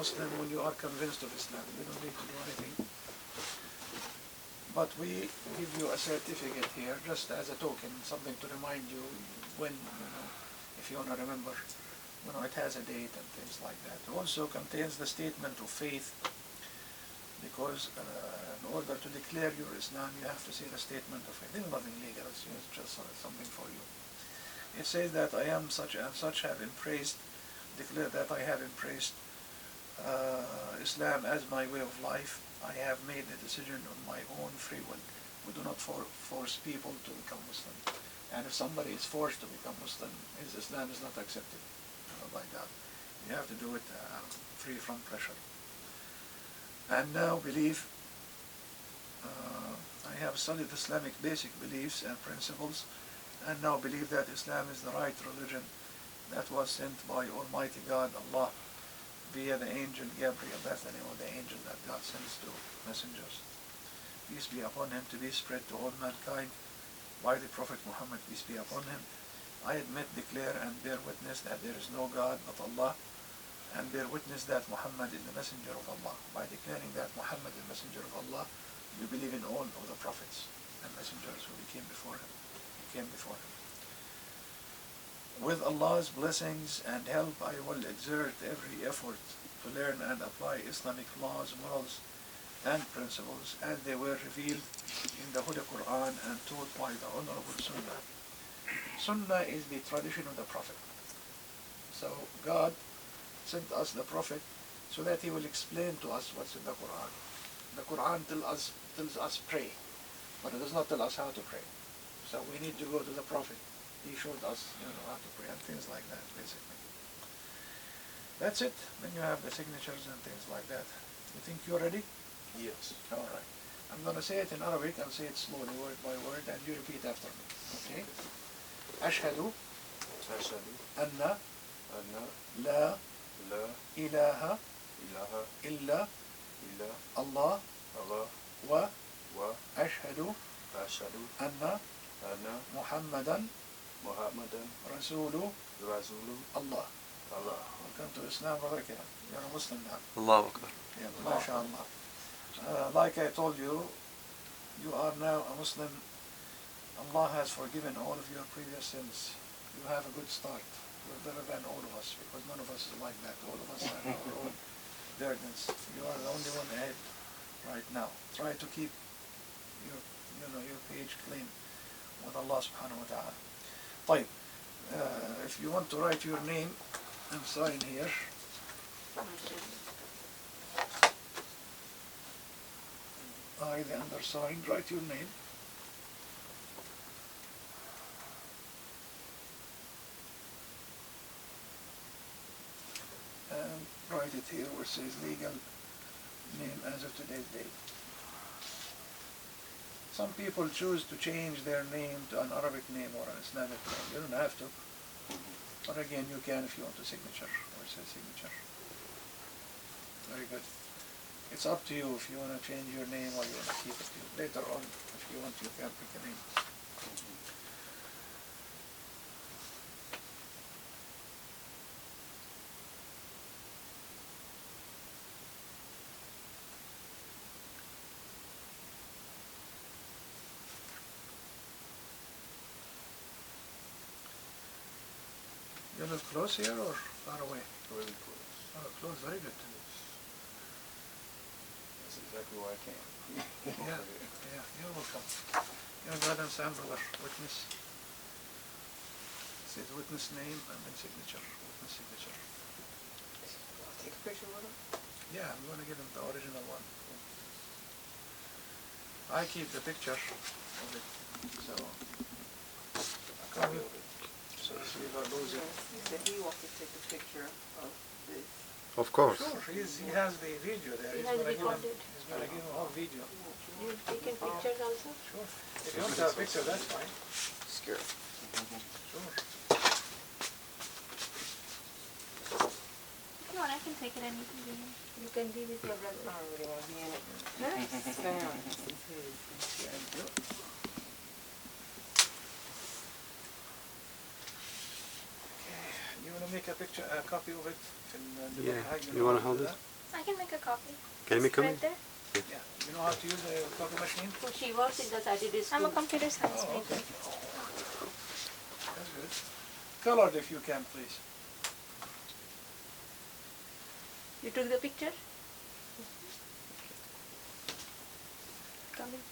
Muslim when you are convinced of Islam. You don't need to do anything. But we give you a certificate here just as a token, something to remind you when, if you want to remember, it has a date and things like that. It also contains the statement of faith, because in order to declare your Islam, you have to say the statement of faith. There's nothing legal, it's just something for you. It says that I am such and such, have embraced, declare that I have embraced Islam as my way of life. I have made the decision on my own free will. We do not force people to become Muslim. And if somebody is forced to become Muslim, his Islam is not accepted by God. You have to do it free from pressure. And now believe, I have studied Islamic basic beliefs and principles, and now believe that Islam is the right religion that was sent by Almighty God, Allah, via the angel Gabriel. That's the name of the angel that God sends to messengers. Peace be upon him, to be spread to all mankind by the Prophet Muhammad, peace be upon him. I admit, declare, and bear witness that there is no God but Allah, and bear witness that Muhammad is the messenger of Allah. By declaring that Muhammad is the messenger of Allah, you believe in all of the prophets and messengers who came before him. With Allah's blessings and help, I will exert every effort to learn and apply Islamic laws, morals, and principles as they were revealed in the Holy Quran and taught by the Honorable Sunnah. Sunnah is the tradition of the Prophet. So God sent us the Prophet so that he will explain to us what's in the Quran. The Quran tells us pray, but it does not tell us how to pray. So we need to go to the Prophet. He showed us, how to pray and things like that, basically. That's it. Then you have the signatures and things like that. You think you're ready? Yes. All right. I'm going to say it in Arabic. I'll say it slowly, word by word, and you repeat after me. Okay? أشهد أن لا إله إلا الله وأشهد أن محمدا رسول الله. Welcome to Islam, brother Kiram. You're a Muslim now. Allahu Akbar. Yeah, MashaAllah. Like I told you, you are now a Muslim. Allah has forgiven all of your previous sins. You have a good start. You're better than all of us, because none of us is like that. All of us have our own burdens. You are the only one ahead right now. Try to keep your page clean with Allah subhanahu wa ta'ala. طيب. If you want to write your name and sign here. I, the undersigned, write your name. And write it here where it says legal name as of today's date. Some people choose to change their name to an Arabic name or an Islamic name. You don't have to. But again, you can if you want a signature, or it says signature. Very good. It's up to you if you want to change your name or you want to keep it. Later on, if you want, you can pick a name. You live close here or far away? Really close. Oh, close, very good. That's exactly why I came. Yeah, you're welcome. Your brother and son, brother, witness. Say the witness name and then signature. Witness signature. Take a picture with him? Yeah, I'm going to give him the original one. I keep the picture of it, so come with it. So we don't lose it. He said he wants to take a picture of this. Of course. Sure, he has the video there. He's going to give him a whole video. You've taken pictures also? Sure. If you want to have a picture, that's fine. Scared. Sure. If you want, I can take it and you can be in. You can be with your brother. I don't really want to be in it. Huh? Sam, this is his. Thank you. Okay. You want to make a picture, a copy of it? In Yeah. how You know wanna how to hold do it? that? I can make a copy. Can you come in? Right there. Yeah. You know how to use a copy machine? So she works in the Saturday school. I'm a computer science Oh, major. okay. That's good. Colored if you can, please. You took the picture? Come in.